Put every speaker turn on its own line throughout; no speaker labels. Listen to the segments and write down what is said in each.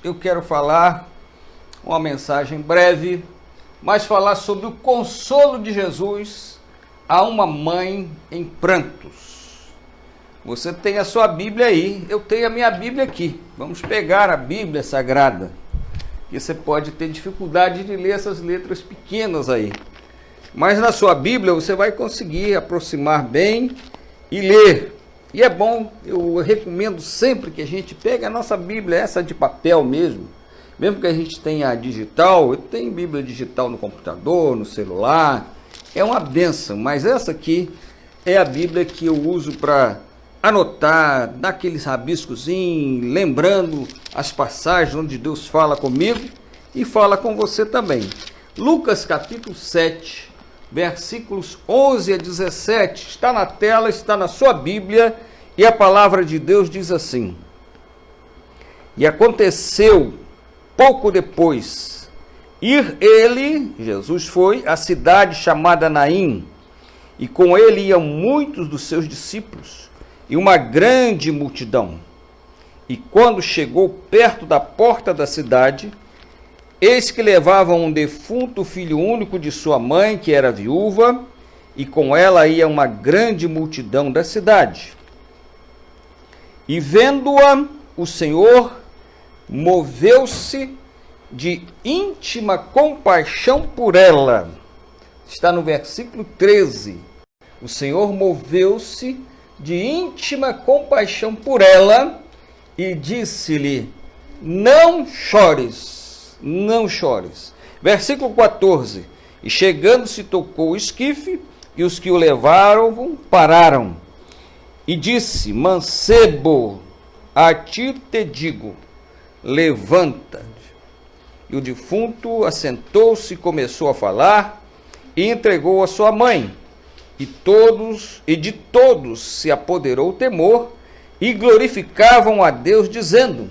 eu quero falar uma mensagem breve, mas falar sobre o consolo de Jesus a uma mãe em prantos. Você tem a sua Bíblia aí, eu tenho a minha Bíblia aqui. Vamos pegar a Bíblia Sagrada, que você pode ter dificuldade de ler essas letras pequenas aí. Mas na sua Bíblia você vai conseguir aproximar bem e ler. E é bom, eu recomendo sempre que a gente pegue a nossa Bíblia, essa de papel mesmo que a gente tenha digital. Eu tenho Bíblia digital no computador, no celular, é uma bênção, mas essa aqui é a Bíblia que eu uso para anotar, dar aqueles rabiscozinhos, lembrando as passagens onde Deus fala comigo e fala com você também. Lucas capítulo 7, versículos 11 a 17, está na tela, está na sua Bíblia, e a palavra de Deus diz assim: E aconteceu pouco depois, Jesus foi, à cidade chamada Naim, e com ele iam muitos dos seus discípulos, e uma grande multidão. E quando chegou perto da porta da cidade, eis que levavam um defunto filho único de sua mãe, que era viúva, e com ela ia uma grande multidão da cidade. E vendo-a, o Senhor moveu-se de íntima compaixão por ela. Está no versículo 13. O Senhor moveu-se de íntima compaixão por ela e disse-lhe: não chores, não chores. Versículo 14. E chegando-se tocou o esquife, e os que o levaram pararam. E disse: mancebo, a ti te digo, levanta. E o defunto assentou-se e começou a falar, e entregou a sua mãe. E de todos se apoderou o temor, e glorificavam a Deus, dizendo: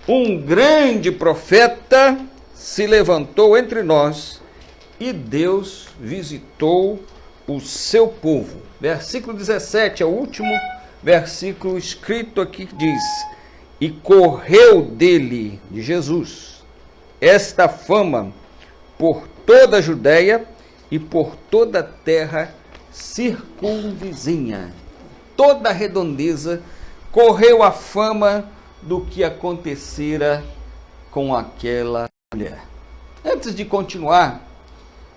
um grande profeta se levantou entre nós, e Deus visitou o seu povo. Versículo 17 é o último versículo escrito aqui, que diz: e correu dele, de Jesus, esta fama por toda a Judéia e por toda a terra circunvizinha. Toda a redondeza correu a fama do que acontecera com aquela mulher. Antes de continuar,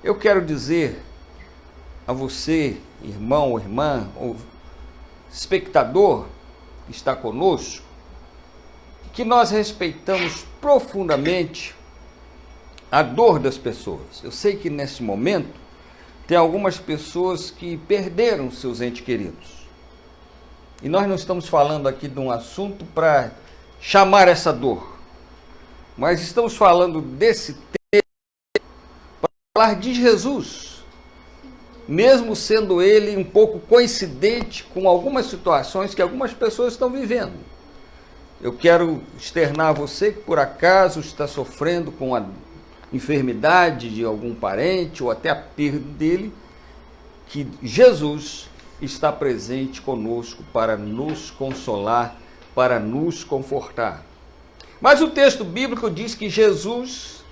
eu quero dizer a você, irmão ou irmã, ou espectador que está conosco, que nós respeitamos profundamente a dor das pessoas. Eu sei que nesse momento tem algumas pessoas que perderam seus entes queridos. E nós não estamos falando aqui de um assunto para chamar essa dor, mas estamos falando desse tema para falar de Jesus, mesmo sendo ele um pouco coincidente com algumas situações que algumas pessoas estão vivendo. Eu quero externar a você que por acaso está sofrendo com a enfermidade de algum parente ou até a perda dele, que Jesus está presente conosco para nos consolar, para nos confortar. Mas o texto bíblico diz que Jesus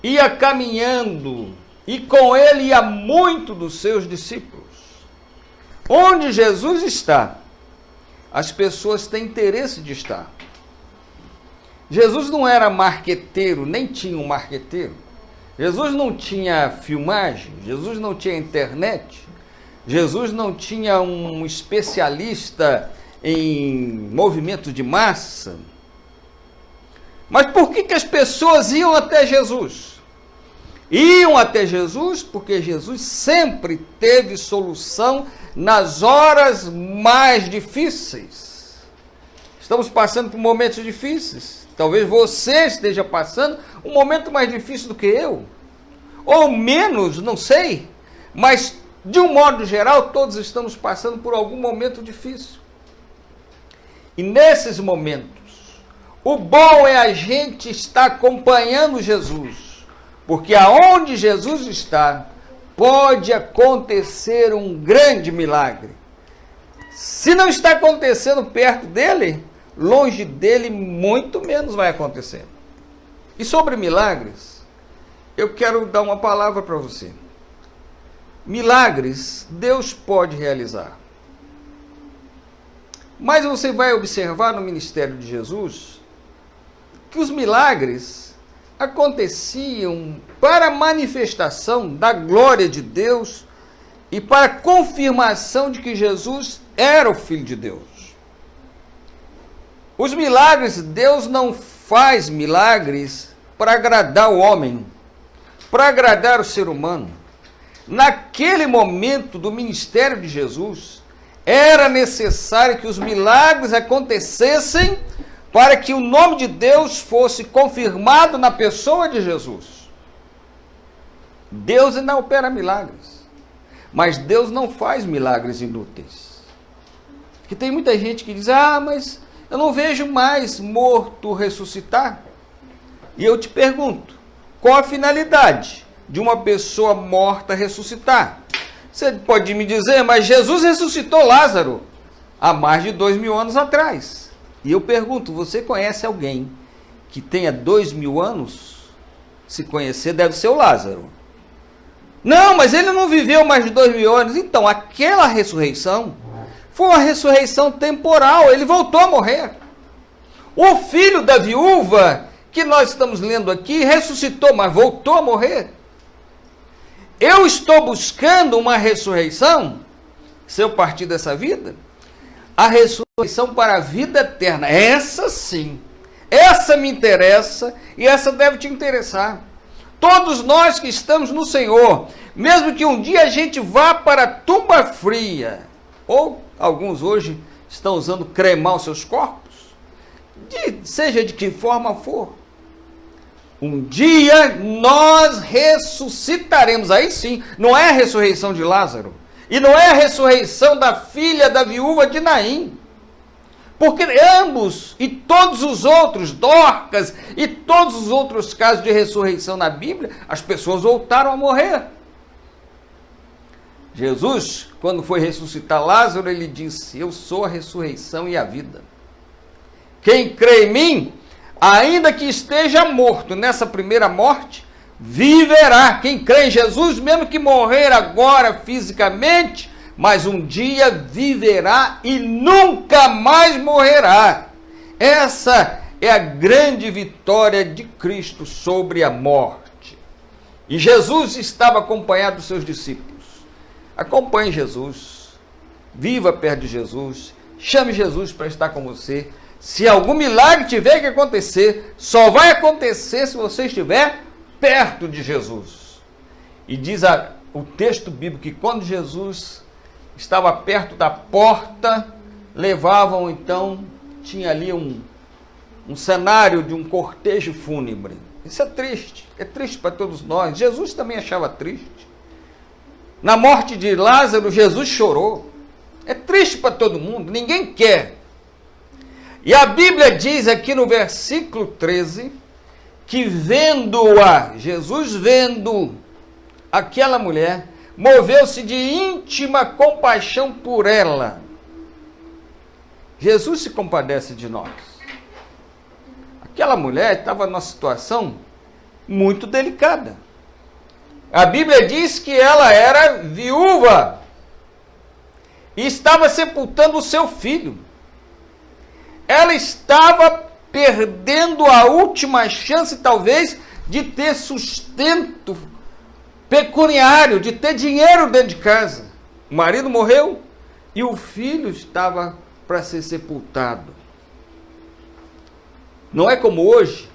ia caminhando e com ele ia muito dos seus discípulos. Onde Jesus está, as pessoas têm interesse de estar. Jesus não era marqueteiro, nem tinha um marqueteiro. Jesus não tinha filmagem, Jesus não tinha internet, Jesus não tinha um especialista em movimento de massa. Mas por que as pessoas iam até Jesus? Iam até Jesus porque Jesus sempre teve solução nas horas mais difíceis. Estamos passando por momentos difíceis. Talvez você esteja passando um momento mais difícil do que eu. Ou menos, não sei. Mas, de um modo geral, todos estamos passando por algum momento difícil. E nesses momentos, o bom é a gente estar acompanhando Jesus. Porque aonde Jesus está, pode acontecer um grande milagre. Se não está acontecendo perto dele, longe dele muito menos vai acontecer. E sobre milagres, eu quero dar uma palavra para você. Milagres Deus pode realizar. Mas você vai observar no ministério de Jesus que os milagres aconteciam para a manifestação da glória de Deus e para a confirmação de que Jesus era o Filho de Deus. Os milagres, Deus não faz milagres para agradar o homem, para agradar o ser humano. Naquele momento do ministério de Jesus, era necessário que os milagres acontecessem para que o nome de Deus fosse confirmado na pessoa de Jesus. Deus ainda opera milagres, mas Deus não faz milagres inúteis. Porque tem muita gente que diz, mas eu não vejo mais morto ressuscitar. E eu te pergunto, qual a finalidade de uma pessoa morta ressuscitar? Você pode me dizer, mas Jesus ressuscitou Lázaro há mais de 2000 anos atrás. E eu pergunto, você conhece alguém que tenha 2000 anos? Se conhecer, deve ser o Lázaro. Não, mas ele não viveu mais de 2000 anos. Então, aquela ressurreição foi uma ressurreição temporal. Ele voltou a morrer. O filho da viúva, que nós estamos lendo aqui, ressuscitou, mas voltou a morrer. Eu estou buscando uma ressurreição, se eu partir dessa vida, a ressurreição para a vida eterna. Essa sim, essa me interessa e essa deve te interessar. Todos nós que estamos no Senhor, mesmo que um dia a gente vá para a tumba fria, ou alguns hoje estão usando cremar os seus corpos, seja de que forma for, um dia nós ressuscitaremos. Aí sim, não é a ressurreição de Lázaro, e não é a ressurreição da filha da viúva de Naim, porque ambos e todos os outros, Dorcas e todos os outros casos de ressurreição na Bíblia, as pessoas voltaram a morrer. Jesus, quando foi ressuscitar Lázaro, ele disse, eu sou a ressurreição e a vida. Quem crê em mim, ainda que esteja morto nessa primeira morte, viverá. Quem crê em Jesus, mesmo que morrer agora fisicamente, mas um dia viverá e nunca mais morrerá. Essa é a grande vitória de Cristo sobre a morte. E Jesus estava acompanhado dos seus discípulos. Acompanhe Jesus, viva perto de Jesus, chame Jesus para estar com você. Se algum milagre tiver que acontecer, só vai acontecer se você estiver perto de Jesus. E diz o texto bíblico que quando Jesus estava perto da porta, levavam então, tinha ali um cenário de um cortejo fúnebre. Isso é triste para todos nós. Jesus também achava triste. Na morte de Lázaro, Jesus chorou. É triste para todo mundo, ninguém quer. E a Bíblia diz aqui no versículo 13, que Jesus vendo aquela mulher, moveu-se de íntima compaixão por ela. Jesus se compadece de nós. Aquela mulher estava numa situação muito delicada. A Bíblia diz que ela era viúva e estava sepultando o seu filho. Ela estava perdendo a última chance, talvez, de ter sustento pecuniário, de ter dinheiro dentro de casa. O marido morreu e o filho estava para ser sepultado. Não é como hoje,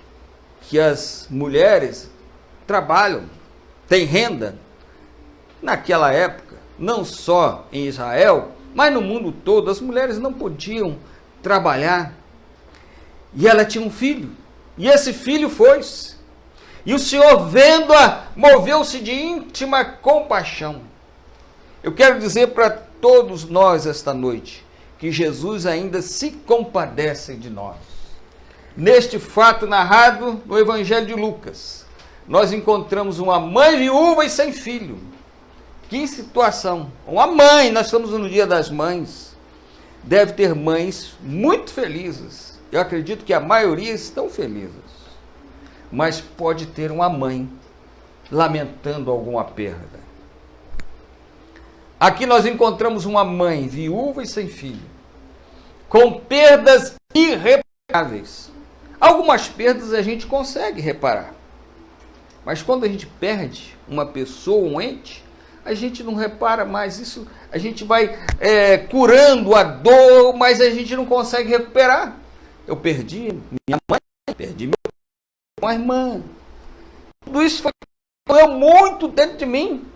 que as mulheres trabalham, têm renda. Naquela época, não só em Israel, mas no mundo todo, as mulheres não podiam trabalhar. E ela tinha um filho, e esse filho foi-se. E o Senhor, vendo-a, moveu-se de íntima compaixão. Eu quero dizer para todos nós esta noite, que Jesus ainda se compadece de nós. Neste fato narrado no Evangelho de Lucas, nós encontramos uma mãe viúva e sem filho. Que situação! Uma mãe, nós estamos no Dia das Mães. deve ter mães muito felizes. Eu acredito que a maioria estão felizes. Mas pode ter uma mãe lamentando alguma perda. Aqui nós encontramos uma mãe viúva e sem filho, com perdas irreparáveis. Algumas perdas a gente consegue reparar. Mas quando a gente perde uma pessoa, um ente, a gente não repara mais isso. A gente vai curando a dor, mas a gente não consegue recuperar. Eu perdi minha mãe, perdi uma irmã. Tudo isso foi muito dentro de mim.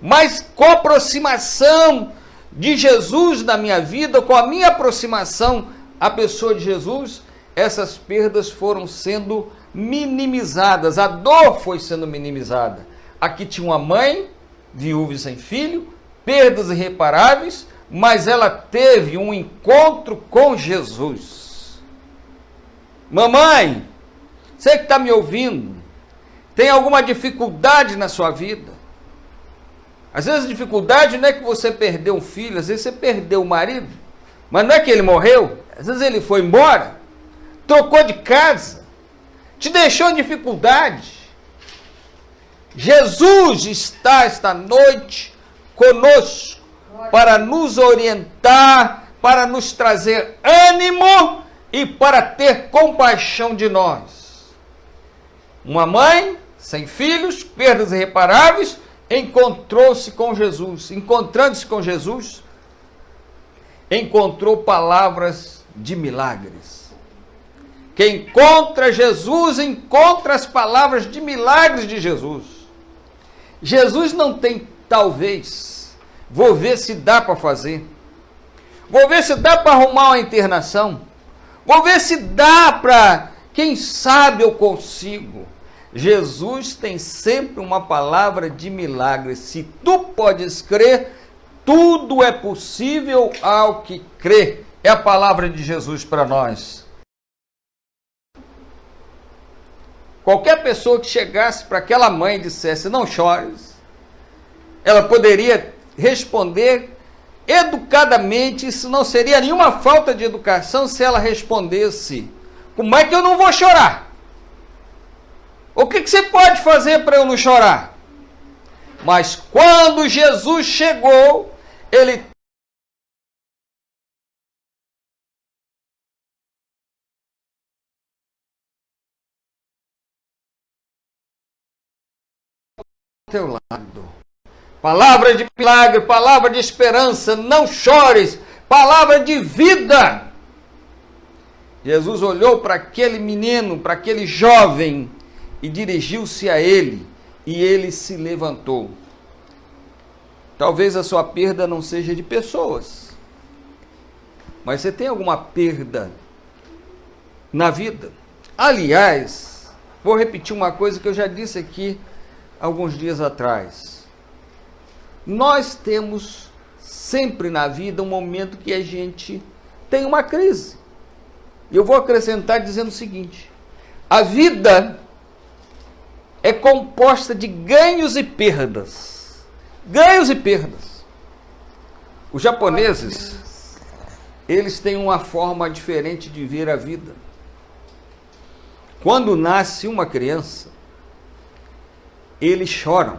Mas com a aproximação de Jesus na minha vida, com a minha aproximação à pessoa de Jesus, essas perdas foram sendo minimizadas, a dor foi sendo minimizada. Aqui tinha uma mãe, viúva e sem filho, perdas irreparáveis, mas ela teve um encontro com Jesus. Mamãe, você que está me ouvindo, tem alguma dificuldade na sua vida? Às vezes a dificuldade não é que você perdeu um filho, às vezes você perdeu o marido, mas não é que ele morreu, às vezes ele foi embora, trocou de casa, te deixou em dificuldade. Jesus está esta noite conosco para nos orientar, para nos trazer ânimo e para ter compaixão de nós. Uma mãe sem filhos, perdas irreparáveis, encontrou-se com Jesus. Encontrando-se com Jesus, encontrou palavras de milagres. Quem encontra Jesus, encontra as palavras de milagres de Jesus. Jesus não tem talvez, vou ver se dá para fazer, vou ver se dá para arrumar uma internação, vou ver se dá para, quem sabe eu consigo. Jesus tem sempre uma palavra de milagre. Se tu podes crer, tudo é possível ao que crê. É a palavra de Jesus para nós. Qualquer pessoa que chegasse para aquela mãe e dissesse, não chores, ela poderia responder educadamente. Isso não seria nenhuma falta de educação se ela respondesse, como é que eu não vou chorar? O que você pode fazer para eu não chorar? Mas quando Jesus chegou, ele ao teu lado. Palavra de milagre, palavra de esperança, não chores, palavra de vida. Jesus olhou para aquele menino, para aquele jovem, e dirigiu-se a ele, e ele se levantou. Talvez a sua perda não seja de pessoas, mas você tem alguma perda na vida? Aliás, vou repetir uma coisa que eu já disse aqui alguns dias atrás. Nós temos sempre na vida um momento que a gente tem uma crise. E eu vou acrescentar dizendo o seguinte: a vida é composta de ganhos e perdas. Ganhos e perdas. Os japoneses, eles têm uma forma diferente de ver a vida. Quando nasce uma criança, eles choram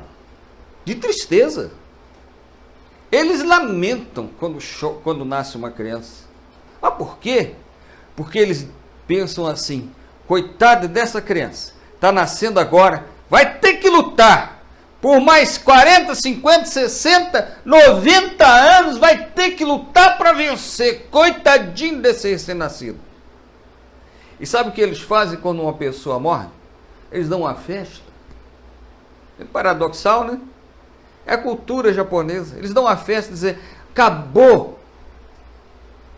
de tristeza. Eles lamentam quando nasce uma criança. Ah, por quê? Porque eles pensam assim, coitada dessa criança, está nascendo agora, vai ter que lutar por mais 40, 50, 60, 90 anos, vai ter que lutar para vencer. Coitadinho desse recém-nascido. E sabe o que eles fazem quando uma pessoa morre? Eles dão uma festa. É paradoxal, né? É a cultura japonesa. Eles dão uma festa e dizem, acabou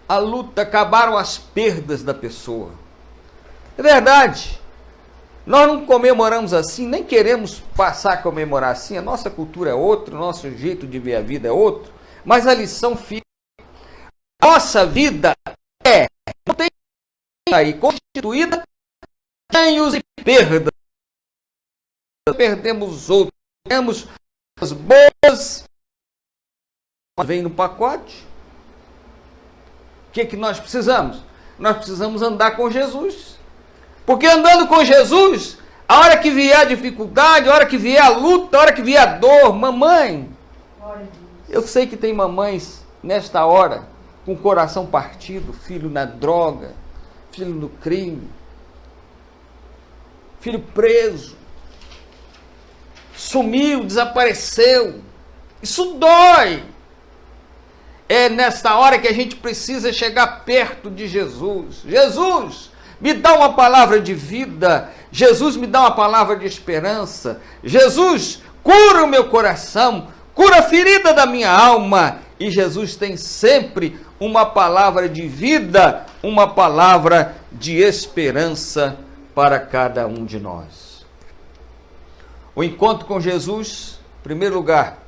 a luta, acabaram as perdas da pessoa. É verdade. Nós não comemoramos assim, nem queremos passar a comemorar assim. A nossa cultura é outra, o nosso jeito de ver a vida é outro. Mas a lição fica. A nossa vida não tem aí constituída de ganhos e perdas. Perdemos outros, temos as boas, mas vem no pacote. que nós precisamos? Nós precisamos andar com Jesus. Porque andando com Jesus, a hora que vier a dificuldade, a hora que vier a luta, a hora que vier a dor, mamãe, eu sei que tem mamães nesta hora com o coração partido, filho na droga, filho no crime, filho preso, sumiu, desapareceu. Isso dói. É nesta hora que a gente precisa chegar perto de Jesus. Jesus, me dá uma palavra de vida. Jesus, me dá uma palavra de esperança. Jesus, cura o meu coração, cura a ferida da minha alma. E Jesus tem sempre uma palavra de vida, uma palavra de esperança para cada um de nós. O encontro com Jesus, em primeiro lugar,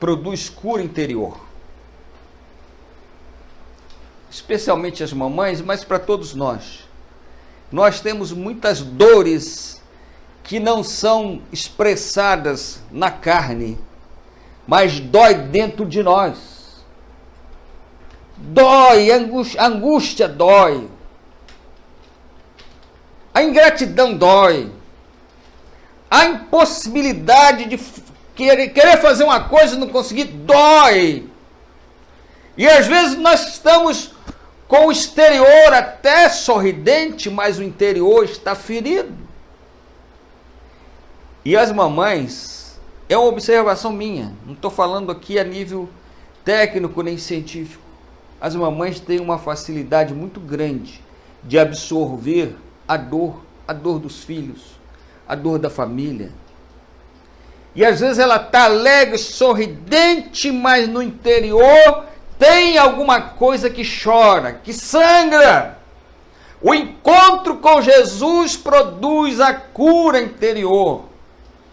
produz cura interior. Especialmente as mamães, mas para todos nós. Nós temos muitas dores que não são expressadas na carne, mas dói dentro de nós. Dói, a angústia dói. A ingratidão dói. A impossibilidade de querer fazer uma coisa e não conseguir dói. E às vezes nós estamos com o exterior até sorridente, mas o interior está ferido. E as mamães, é uma observação minha, não estou falando aqui a nível técnico nem científico. As mamães têm uma facilidade muito grande de absorver a dor dos filhos, a dor da família. E às vezes ela está alegre, sorridente, mas no interior tem alguma coisa que chora, que sangra. O encontro com Jesus produz a cura interior.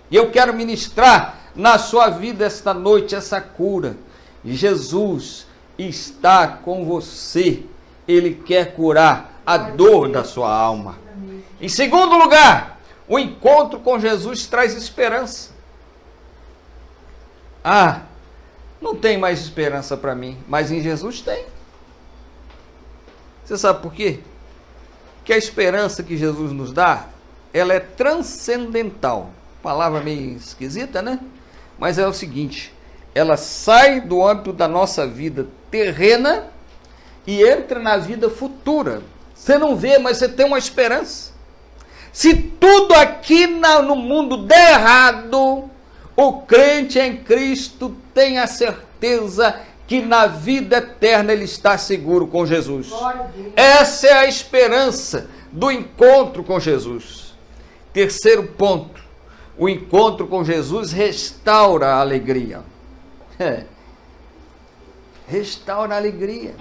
E eu quero ministrar na sua vida esta noite essa cura. Jesus está com você. Ele quer curar a dor da sua alma. Em segundo lugar, o encontro com Jesus traz esperança. Não tem mais esperança para mim, mas em Jesus tem. Você sabe por quê? Que a esperança que Jesus nos dá, ela é transcendental. Palavra meio esquisita, né? Mas é o seguinte, ela sai do âmbito da nossa vida terrena e entra na vida futura. Você não vê, mas você tem uma esperança. Se tudo aqui no mundo der errado, o crente em Cristo tem a certeza que na vida eterna ele está seguro com Jesus. Essa é a esperança do encontro com Jesus. Terceiro ponto, o encontro com Jesus restaura a alegria. Restaura a alegria.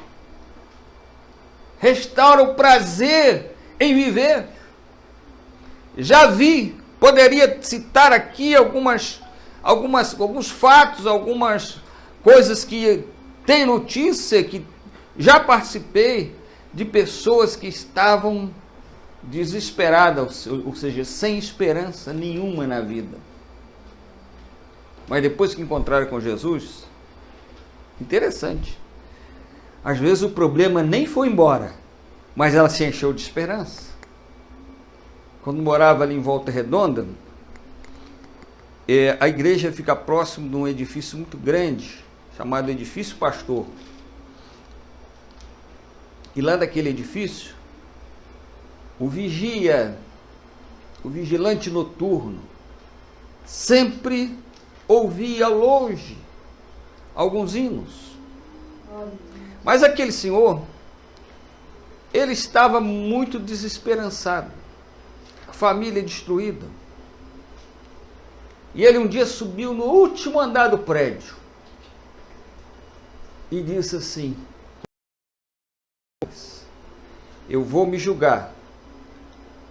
Restaura o prazer em viver. Já poderia citar aqui alguns fatos, algumas coisas que tem notícia, que já participei de pessoas que estavam desesperadas, ou seja, sem esperança nenhuma na vida. Mas depois que encontraram com Jesus, interessante. Às vezes o problema nem foi embora, mas ela se encheu de esperança. Quando morava ali em Volta Redonda, a igreja fica próximo de um edifício muito grande, chamado Edifício Pastor. E lá daquele edifício, o vigilante noturno, sempre ouvia ao longe alguns hinos. Mas aquele senhor, ele estava muito desesperançado, a família destruída. E ele um dia subiu no último andar do prédio e disse assim: eu vou me julgar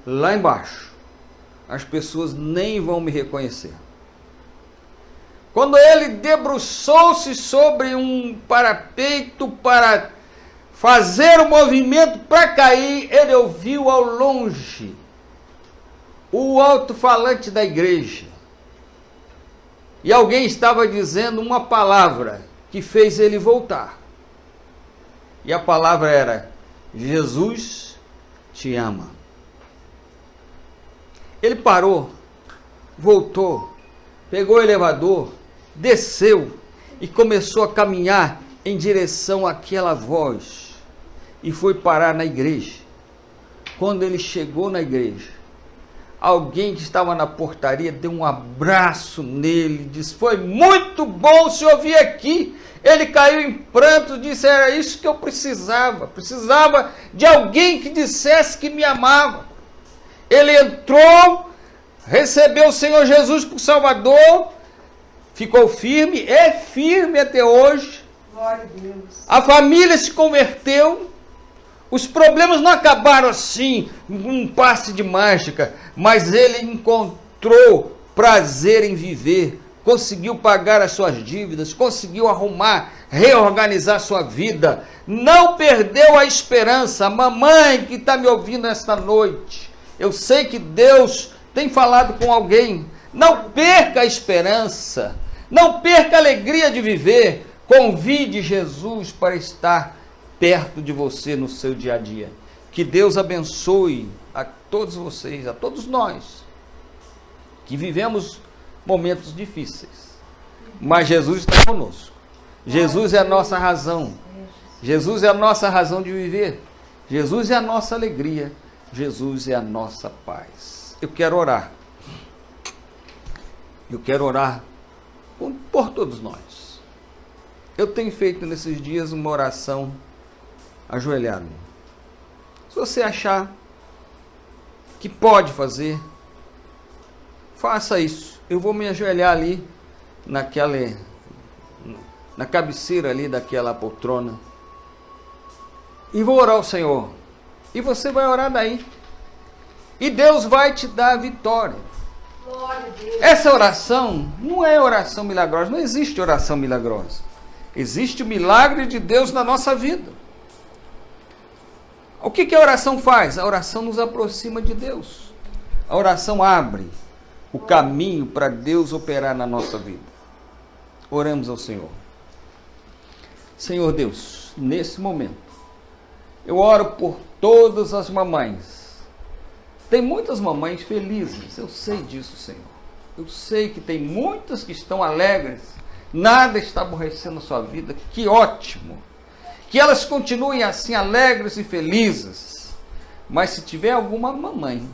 lá embaixo, as pessoas nem vão me reconhecer. Quando ele debruçou-se sobre um parapeito para fazer o movimento para cair, ele ouviu ao longe o alto-falante da igreja. E alguém estava dizendo uma palavra que fez ele voltar. E a palavra era: Jesus te ama. Ele parou, voltou, pegou o elevador, desceu e começou a caminhar em direção àquela voz e foi parar na igreja. Quando ele chegou na igreja, alguém que estava na portaria deu um abraço nele, disse: foi muito bom o senhor vir aqui. Ele caiu em pranto, disse: era isso que eu precisava de alguém que dissesse que me amava. Ele entrou, recebeu o Senhor Jesus por Salvador, ficou firme, é firme até hoje.
Glória a Deus.
A família se converteu. Os problemas não acabaram assim, um passe de mágica, mas ele encontrou prazer em viver, conseguiu pagar as suas dívidas, conseguiu arrumar, reorganizar sua vida, não perdeu a esperança. Mamãe que está me ouvindo esta noite, eu sei que Deus tem falado com alguém. Não perca a esperança, não perca a alegria de viver. Convide Jesus para estar perto de você no seu dia a dia. Que Deus abençoe a todos vocês, a todos nós, que vivemos momentos difíceis, mas Jesus está conosco. Jesus é a nossa razão. Jesus é a nossa razão de viver. Jesus é a nossa alegria. Jesus é a nossa paz. Eu quero orar. Eu quero orar por todos nós. Eu tenho feito nesses dias uma oração ajoelhado. Se você achar que pode fazer, faça isso. Eu vou me ajoelhar ali na cabeceira ali daquela poltrona e vou orar ao Senhor. E você vai orar daí. E Deus vai te dar a vitória.
Glória a Deus.
Essa oração não é oração milagrosa. Não existe oração milagrosa. Existe o milagre de Deus na nossa vida. O que a oração faz? A oração nos aproxima de Deus. A oração abre o caminho para Deus operar na nossa vida. Oramos ao Senhor. Senhor Deus, nesse momento, eu oro por todas as mamães. Tem muitas mamães felizes, eu sei disso, Senhor. Eu sei que tem muitas que estão alegres, nada está aborrecendo a sua vida. Que ótimo! Que elas continuem assim, alegres e felizes. Mas se tiver alguma mamãe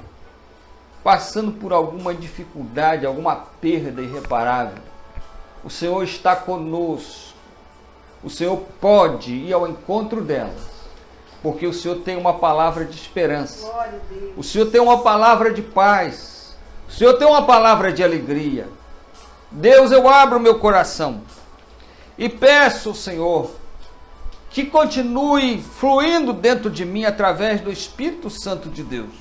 passando por alguma dificuldade, alguma perda irreparável, o Senhor está conosco. O Senhor pode ir ao encontro delas, porque o Senhor tem uma palavra de esperança.
Glória a Deus.
O Senhor tem uma palavra de paz. O Senhor tem uma palavra de alegria. Deus, eu abro meu coração e peço, Senhor, que continue fluindo dentro de mim através do Espírito Santo de Deus.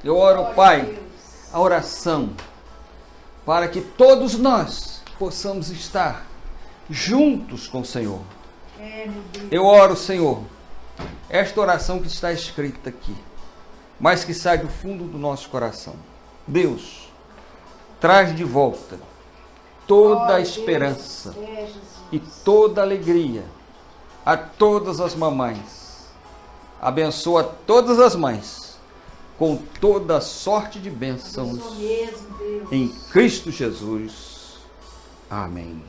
Eu oro, Pai, a oração para que todos nós possamos estar juntos com o Senhor. Eu oro, Senhor, esta oração que está escrita aqui, mas que sai do fundo do nosso coração. Deus, traz de volta toda a esperança e toda a alegria a todas as mamães. Abençoa todas as mães com toda a sorte de bênçãos em Cristo Jesus. Amém.